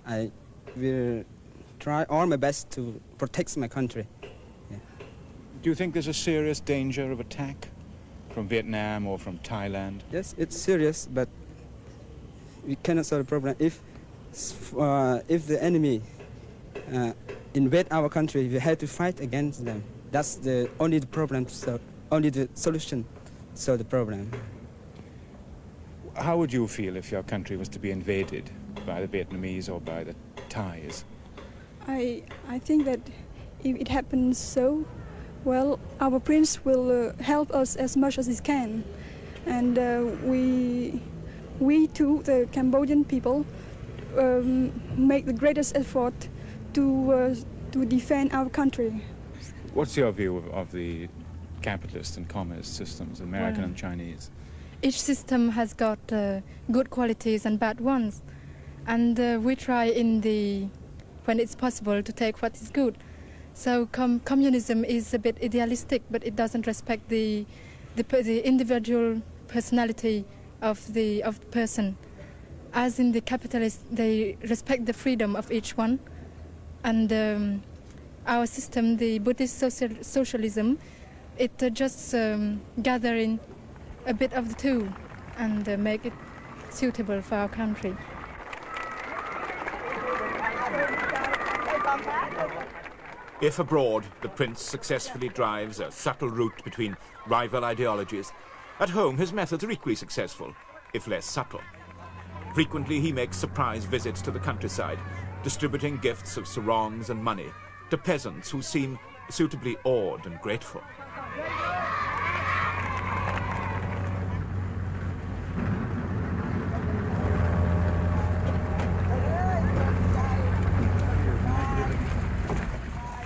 I will try all my best to protect my country. Yeah. Do you think there's a serious danger of attack from Vietnam or from Thailand? Yes, it's serious, but we cannot solve the problem. If the enemy invade our country, we have to fight against them. That's the only problem. So only the solution to solve the problem. How would you feel if your country was to be invaded by the Vietnamese or by the Thais? I think that if it happens so, well, our prince will help us as much as he can, and we too, the Cambodian people, make the greatest effort to defend our country. What's your view of the capitalist and communist systems, American and Chinese? Each system has got good qualities and bad ones, and we try when it's possible to take what is good. So communism is a bit idealistic, but it doesn't respect the individual personality of the person. As in the capitalists, they respect the freedom of each one, and our system, the Buddhist socialism, it just gathering a bit of the two and make it suitable for our country. If abroad, the prince successfully drives a subtle route between rival ideologies, at home his methods are equally successful, if less subtle. Frequently he makes surprise visits to the countryside, distributing gifts of sarongs and money to peasants who seem suitably awed and grateful.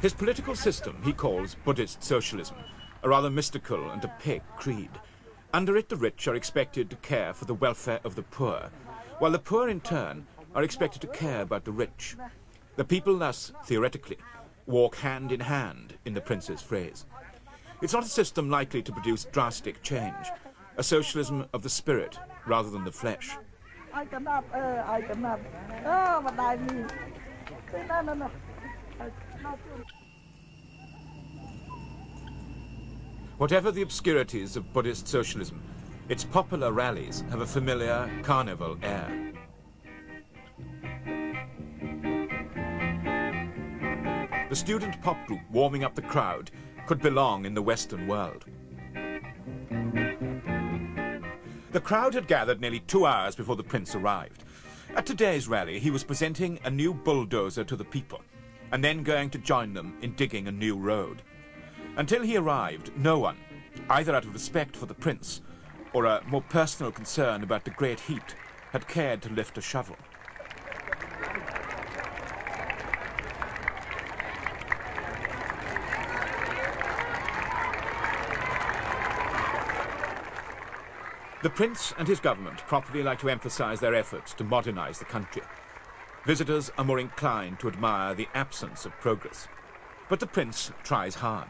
His political system he calls Buddhist socialism, a rather mystical and opaque creed. Under it, the rich are expected to care for the welfare of the poor, while the poor in turn are expected to care about the rich. The people thus, theoretically, walk hand in hand, in the prince's phrase. It's not a system likely to produce drastic change, a socialism of the spirit rather than the flesh. Whatever the obscurities of Buddhist socialism, its popular rallies have a familiar carnival air. The student pop group warming up the crowd could belong in the Western world. The crowd had gathered nearly 2 hours before the prince arrived. At today's rally, he was presenting a new bulldozer to the people, and then going to join them in digging a new road. Until he arrived, no one, either out of respect for the prince or a more personal concern about the great heat, had cared to lift a shovel. The prince and his government properly like to emphasize their efforts to modernize the country. Visitors are more inclined to admire the absence of progress. But the prince tries hard.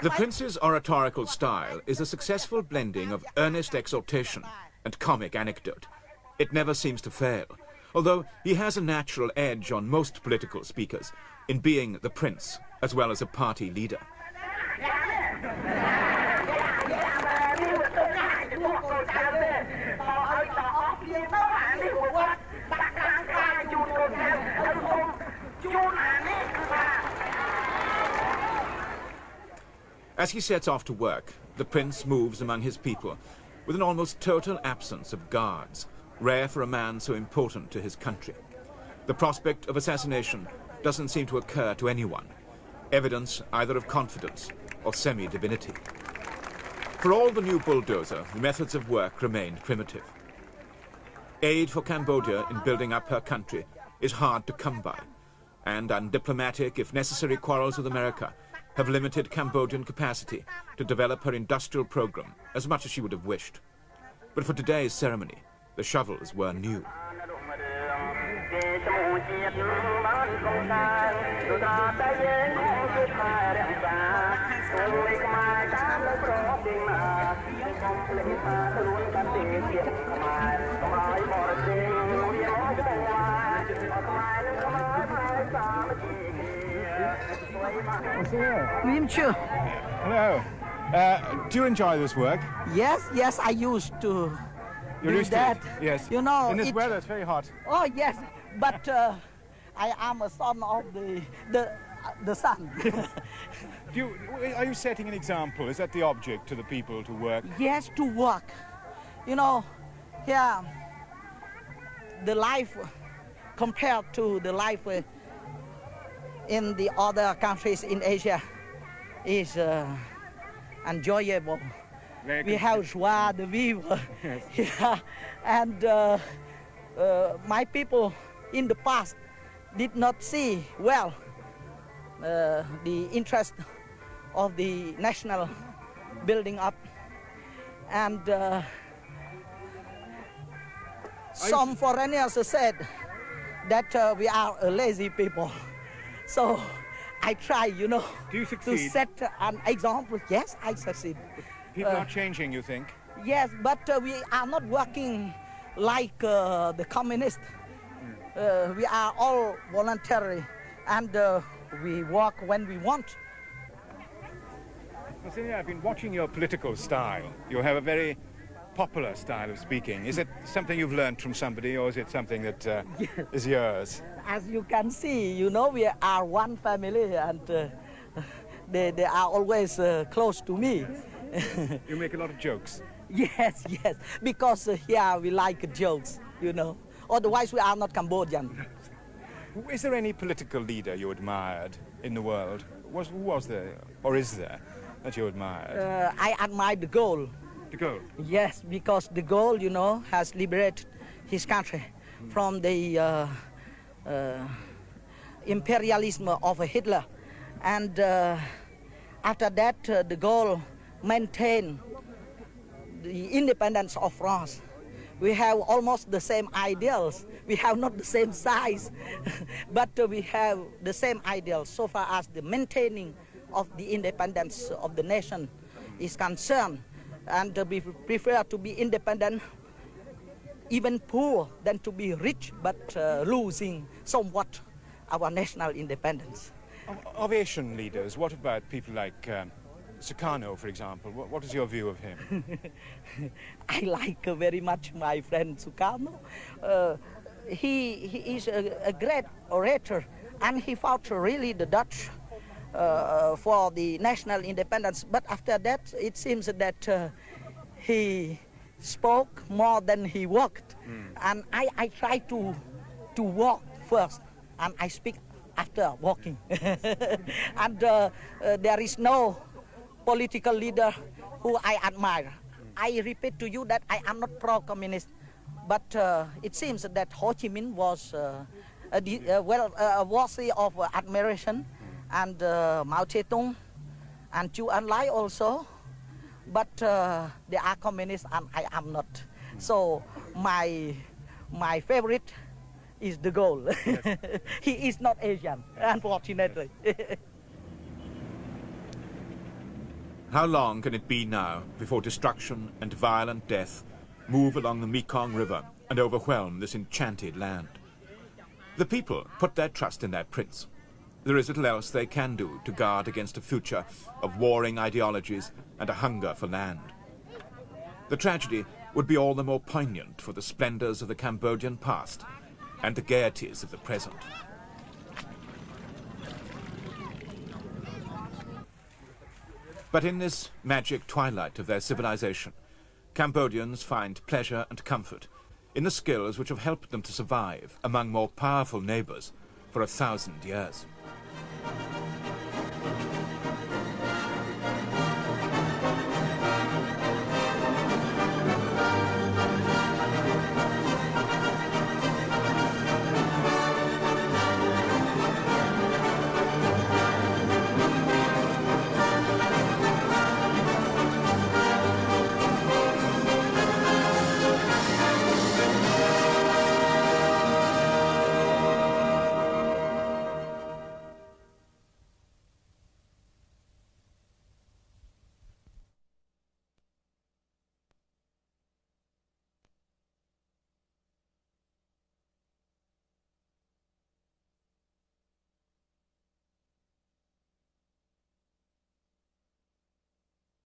The prince's oratorical style is a successful blending of earnest exhortation and comic anecdote. It never seems to fail, although he has a natural edge on most political speakers in being the prince as well as a party leader. As he sets off to work, the prince moves among his people with an almost total absence of guards, rare for a man so important to his country. The prospect of assassination doesn't seem to occur to anyone, evidence either of confidence or semi-divinity. For all the new bulldozer, the methods of work remained primitive. Aid for Cambodia in building up her country is hard to come by, and undiplomatic, if necessary, quarrels with America have limited Cambodian capacity to develop her industrial program as much as she would have wished. But for today's ceremony, the shovels were new. Hello. Do you enjoy this work? Yes, I used to do that. Yes. You know, in this weather, it's very hot. Oh yes, but I am a son of the sun. Are you setting an example? Is that the object to the people to work? Yes, to work. You know, here the life compared to the life in the other countries in Asia is enjoyable. We have joie de vivre. Yes. Yeah. And my people in the past did not see well the interest of the national building up. And some foreigners said that we are a lazy people. So I try, you know, to set an example. Yes, I succeed. People are changing, you think? Yes, but we are not working like the communists. We are all voluntary, and we work when we want. Well, Senior, I've been watching your political style. You have a very popular style of speaking. Is it something you've learned from somebody, or is it something that Yes. is yours? As you can see, you know, we are one family, and they are always close to me. You make a lot of jokes. Yes, because here we like jokes, you know. Otherwise, we are not Cambodian. Is there any political leader you admired in the world? Who was there, or is there, that you admired? I admire de Gaulle. De Gaulle? Yes, because de Gaulle, you know, has liberated his country from the imperialism of Hitler. And after that, de Gaulle maintained the independence of France. We have almost the same ideals. We have not the same size, but we have the same ideals so far as the maintaining of the independence of the nation is concerned. And we prefer to be independent, even poor, than to be rich, but losing somewhat our national independence. Of Asian leaders, what about people like Sihanouk, for example? What is your view of him? I like very much my friend Sihanouk. He is a great orator, and he fought really the Dutch for the national independence. But after that, it seems that he spoke more than he worked. And I try to walk first, and I speak after walking. And there is no political leader who I admire. I repeat to you that I am not pro-communist, but it seems that Ho Chi Minh was worthy of admiration, and Mao Zedong and Chu Enlai also, but they are communists and I am not. So my favorite is de Gaulle. Yes. He is not Asian, unfortunately. How long can it be now before destruction and violent death move along the Mekong River and overwhelm this enchanted land? The people put their trust in their prince. There is little else they can do to guard against a future of warring ideologies and a hunger for land. The tragedy would be all the more poignant for the splendors of the Cambodian past and the gaieties of the present. But in this magic twilight of their civilization, Cambodians find pleasure and comfort in the skills which have helped them to survive among more powerful neighbors for 1,000 years.